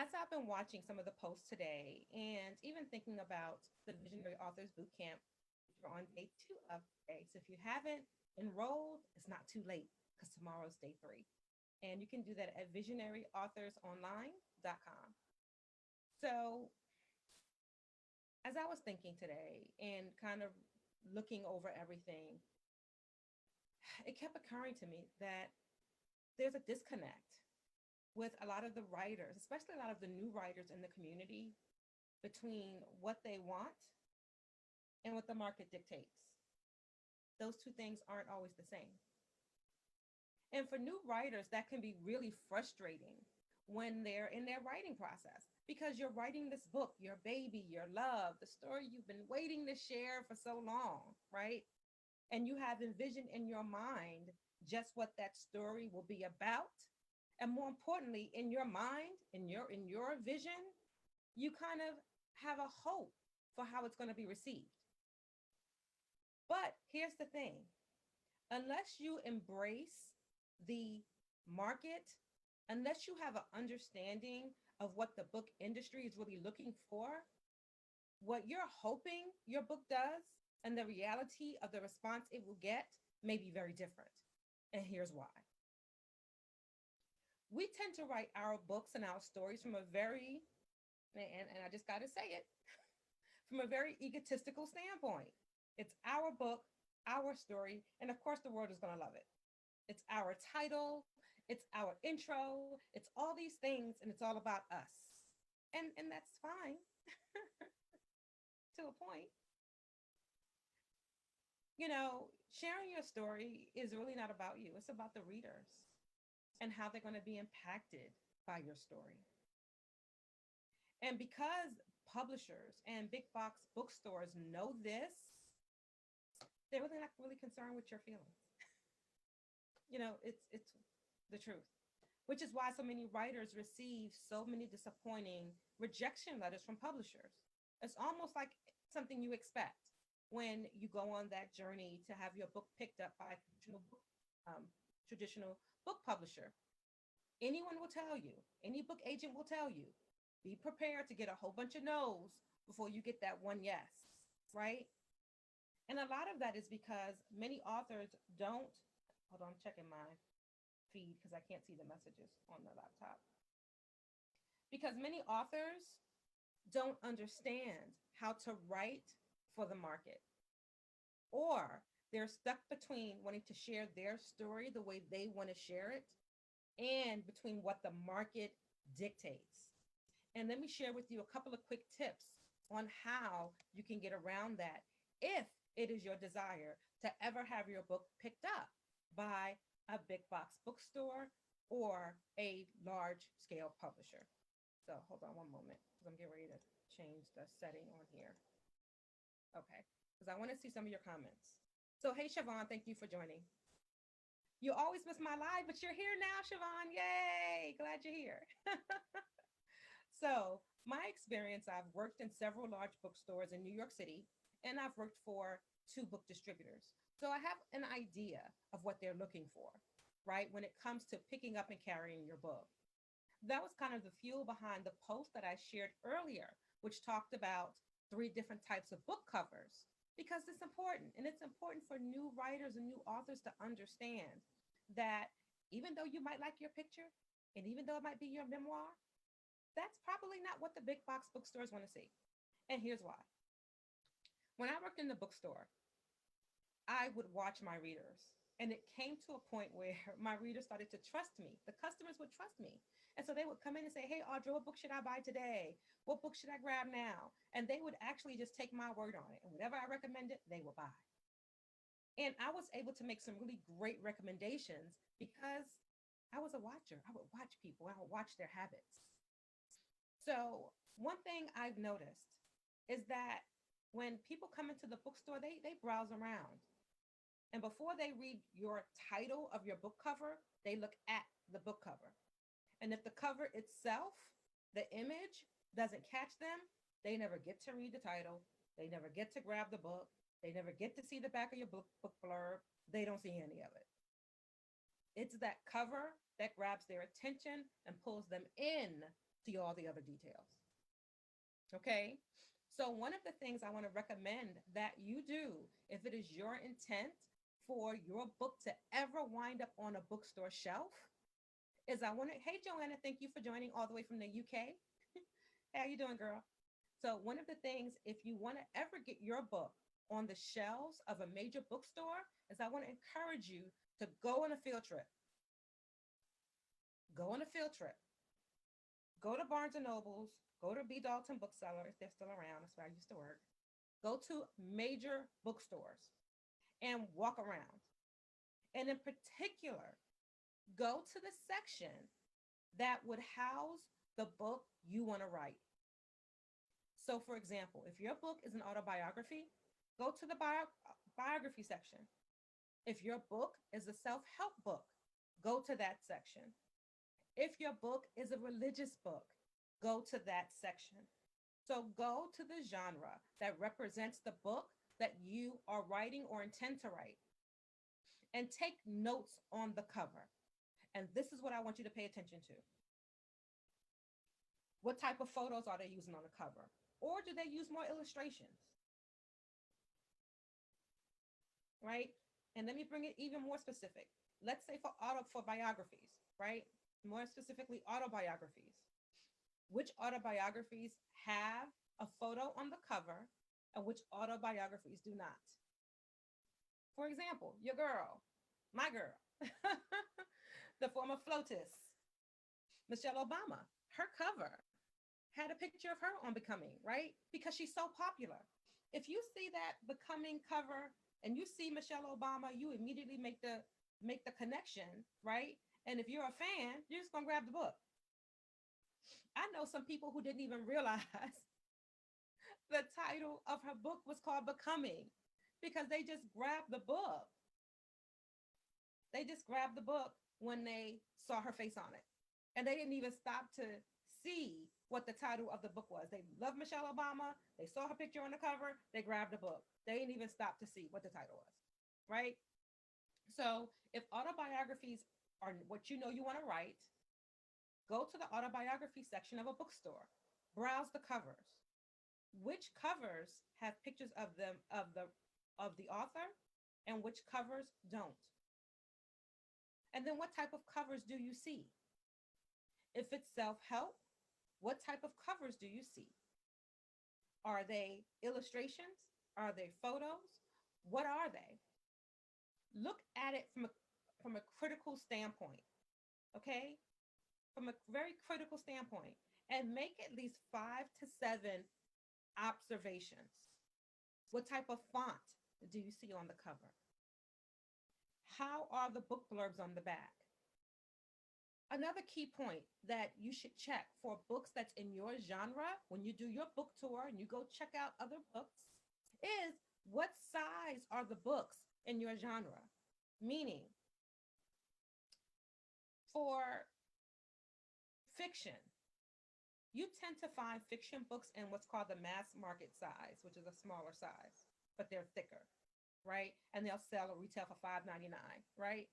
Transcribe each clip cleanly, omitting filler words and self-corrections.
As I've been watching some of the posts today and even thinking about the Visionary Authors Bootcamp, we're on day 2 of today. So if you haven't enrolled, it's not too late because tomorrow's day 3. And you can do that at visionaryauthors.online.com. So as I was thinking today and kind of looking over everything, it kept occurring to me that there's a disconnect with a lot of the writers, especially a lot of the new writers in the community, between what they want and what the market dictates. Those two things aren't always the same. And for new writers, that can be really frustrating when they're in their writing process because you're writing this book, your baby, your love, the story you've been waiting to share for so long, right? And you have envisioned in your mind just what that story will be about. And more importantly, in your mind, in your vision, you kind of have a hope for how it's going to be received. But here's the thing, unless you embrace the market, unless you have an understanding of what the book industry is really looking for, what you're hoping your book does and the reality of the response it will get may be very different. And here's why. We tend to write our books and our stories from a very, and I just got to say it, from a very egotistical standpoint. It's our book, our story, and of course the world is going to love it. It's our title, it's our intro, it's all these things, and it's all about us. And that's fine to a point. Sharing your story is really not about you. It's about the readers and how they're going to be impacted by your story. And because publishers and big box bookstores know this, they're really not really concerned with your feelings. It's the truth, which is why so many writers receive so many disappointing rejection letters from publishers. It's almost like something you expect when you go on that journey to have your book picked up by a traditional book publisher. Anyone will tell you, any book agent will tell you, be prepared to get a whole bunch of no's before you get that one yes, right? And a lot of that is because many authors don't, hold on, I'm checking my feed because I can't see the messages on the laptop. Because many authors don't understand how to write for the market, or they're stuck between wanting to share their story the way they want to share it and between what the market dictates. And let me share with you a couple of quick tips on how you can get around that if it is your desire to ever have your book picked up by a big box bookstore or a large scale publisher. So hold on one moment because I'm getting ready to change the setting on here. Okay, because I want to see some of your comments. So hey, Siobhan, thank you for joining. You always miss my live, but you're here now, Siobhan. Yay, glad you're here. So my experience, I've worked in several large bookstores in New York City, and I've worked for 2 book distributors. So I have an idea of what they're looking for, right? When it comes to picking up and carrying your book. That was kind of the fuel behind the post that I shared earlier, which talked about 3 different types of book covers, because it's important. And it's important for new writers and new authors to understand that even though you might like your picture, and even though it might be your memoir, that's probably not what the big box bookstores want to see. And here's why. When I worked in the bookstore, I would watch my readers. And it came to a point where my readers started to trust me. The customers would trust me. And so they would come in and say, hey, Audra, what book should I buy today? What book should I grab now? And they would actually just take my word on it. And whatever I recommended, they would buy. And I was able to make some really great recommendations because I was a watcher. I would watch people. I would watch their habits. So one thing I've noticed is that when people come into the bookstore, they browse around. And before they read your title of your book cover, they look at the book cover. And if the cover itself, the image, doesn't catch them, they never get to read the title. They never get to grab the book. They never get to see the back of your book blurb. They don't see any of it. It's that cover that grabs their attention and pulls them in See all the other details. Okay. So, one of the things I want to recommend that you do, if it is your intent for your book to ever wind up on a bookstore shelf, is I want to, hey, Joanna, thank you for joining all the way from the UK. How you doing, girl? So, one of the things, if you want to ever get your book on the shelves of a major bookstore, is I want to encourage you to go on a field trip. Go on a field trip. Go to Barnes and Nobles, go to B. Dalton Bookseller if they're still around. That's where I used to work. Go to major bookstores and walk around. And in particular, go to the section that would house the book you want to write. So, for example, if your book is an autobiography, go to the biography section. If your book is a self help book, go to that section. If your book is a religious book, go to that section. So go to the genre that represents the book that you are writing or intend to write and take notes on the cover. And this is what I want you to pay attention to. What type of photos are they using on the cover? Or do they use more illustrations? Right? And let me bring it even more specific. Let's say for biographies, right? More specifically, autobiographies. Which autobiographies have a photo on the cover and which autobiographies do not? For example, your girl, my girl, the former FLOTUS, Michelle Obama, her cover had a picture of her on Becoming, right? Because she's so popular. If you see that Becoming cover and you see Michelle Obama, you immediately make the connection, right? And if you're a fan, you're just gonna grab the book. I know some people who didn't even realize the title of her book was called Becoming because they just grabbed the book. They just grabbed the book when they saw her face on it. And they didn't even stop to see what the title of the book was. They loved Michelle Obama. They saw her picture on the cover. They grabbed the book. They didn't even stop to see what the title was, right? So if autobiographies are what you know you want to write, go to the autobiography section of a bookstore. Browse the covers. Which covers have pictures of them of the author and which covers don't? And then what type of covers do you see? If it's self-help, what type of covers do you see? Are they illustrations? Are they photos? What are they? Look at it from a critical standpoint, okay? From a very critical standpoint, and make at least 5 to 7 observations. What type of font do you see on the cover? How are the book blurbs on the back? Another key point that you should check for books that's in your genre when you do your book tour and you go check out other books is what size are the books in your genre? Meaning, for fiction, you tend to find fiction books in what's called the mass market size, which is a smaller size, but they're thicker, right? And they'll sell or retail for $5.99, right?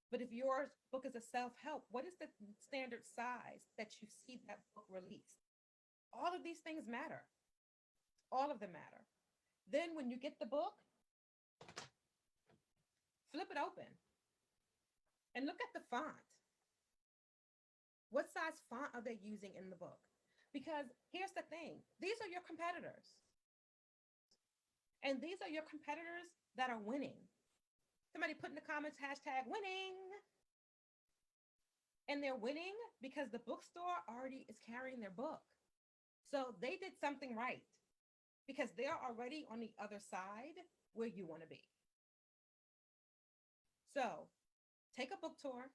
But if your book is a self-help, what is the standard size that you see that book released? All of these things matter. All of them matter. Then when you get the book, flip it open and look at the font. What size font are they using in the book? Because here's the thing, these are your competitors. And these are your competitors that are winning. Somebody put in the comments, #winning. And they're winning because the bookstore already is carrying their book. So they did something right because they're already on the other side where you want to be. So take a book tour,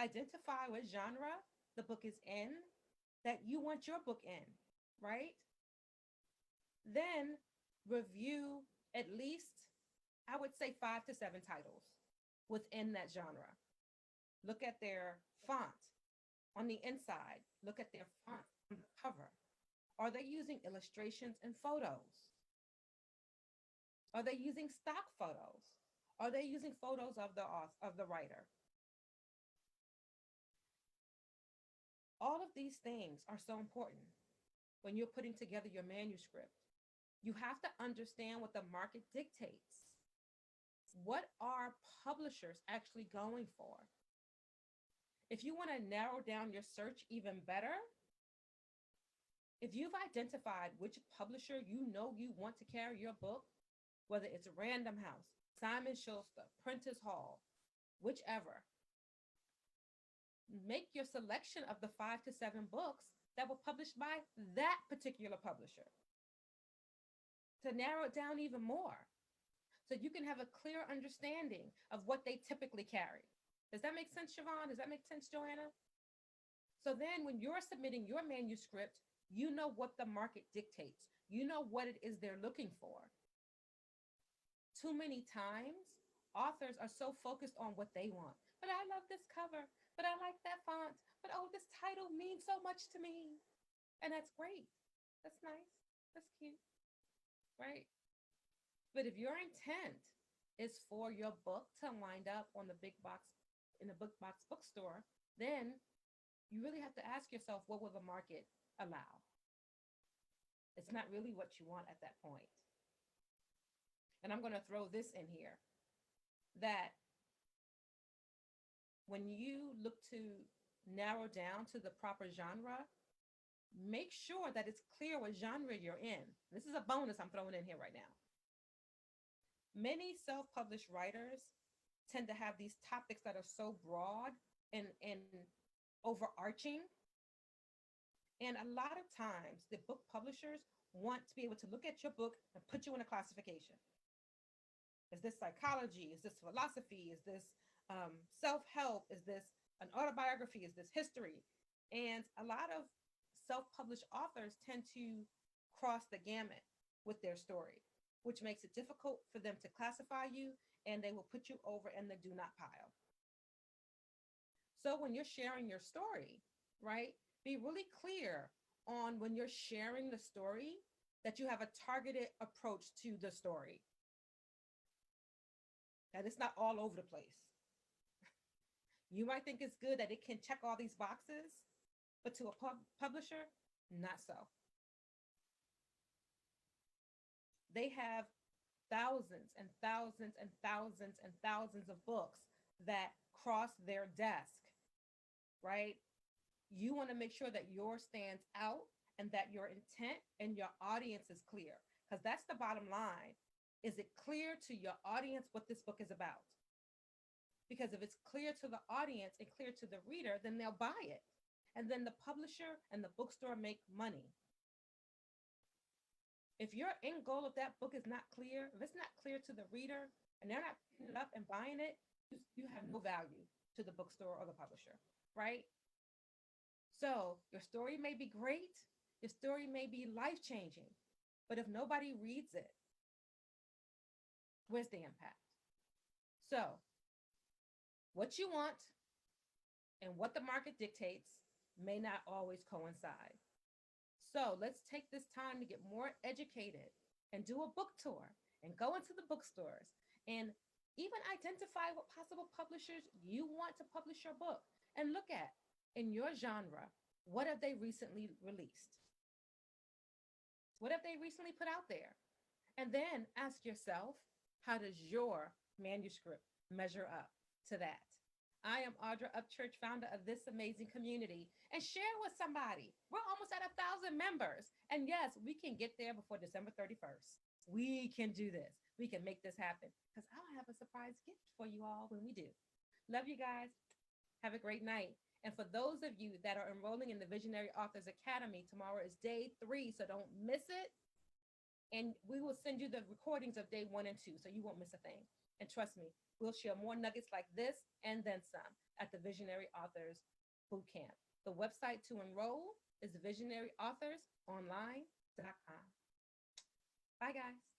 identify what genre the book is in that you want your book in, right? Then review at least, I would say 5 to 7 titles within that genre. Look at their font on the inside. Look at their font on the cover. Are they using illustrations and photos? Are they using stock photos? Are they using photos of the writer? All of these things are so important when you're putting together your manuscript. You have to understand what the market dictates. What are publishers actually going for? If you want to narrow down your search even better, if you've identified which publisher you know you want to carry your book, whether it's Random House, Simon Schuster, Prentice Hall, whichever, make your selection of the 5 to 7 books that were published by that particular publisher to narrow it down even more so you can have a clear understanding of what they typically carry. Does that make sense, Siobhan? Does that make sense, Joanna? So then when you're submitting your manuscript, you know what the market dictates. You know what it is they're looking for. Too many times, authors are so focused on what they want. But I love this cover, but I like that font, but oh, this title means so much to me. And that's great. That's nice. That's cute, right? But if your intent is for your book to wind up on the big box, in a big box bookstore, then you really have to ask yourself, what will the market allow? It's not really what you want at that point. And I'm going to throw this in here, that when you look to narrow down to the proper genre, make sure that it's clear what genre you're in. This is a bonus I'm throwing in here right now. Many self-published writers tend to have these topics that are so broad and overarching. And a lot of times the book publishers want to be able to look at your book and put you in a classification. Is this psychology? Is this philosophy? Is this self-help? Is this an autobiography? Is this history? And a lot of self-published authors tend to cross the gamut with their story, which makes it difficult for them to classify you, and they will put you over in the do not pile. So when you're sharing your story, right, be really clear on when you're sharing the story that you have a targeted approach to the story. That it's not all over the place. You might think it's good that it can check all these boxes, but to a publisher, not so. They have thousands and thousands and thousands and thousands of books that cross their desk, right? You want to make sure that yours stands out and that your intent and your audience is clear, because that's the bottom line. Is it clear to your audience what this book is about? Because if it's clear to the audience and clear to the reader, then they'll buy it. And then the publisher and the bookstore make money. If your end goal of that book is not clear, if it's not clear to the reader and they're not picking it up and buying it, you have no value to the bookstore or the publisher, right? So your story may be great, your story may be life-changing, but if nobody reads it, where's the impact? So what you want and what the market dictates may not always coincide. So let's take this time to get more educated and do a book tour and go into the bookstores and even identify what possible publishers you want to publish your book, and look at, in your genre, what have they recently released? What have they recently put out there? And then ask yourself, how does your manuscript measure up to that? I am Audra Upchurch, founder of this amazing community, and share with somebody. We're almost at 1,000 members. And yes, we can get there before December 31st. We can do this. We can make this happen, because I'll have a surprise gift for you all when we do. Love you guys. Have a great night. And for those of you that are enrolling in the Visionary Authors Academy, tomorrow is day 3, so don't miss it. And we will send you the recordings of day 1 and 2, so you won't miss a thing. And trust me, we'll share more nuggets like this and then some at the Visionary Authors Bootcamp. The website to enroll is visionaryauthors.online.com. Bye, guys.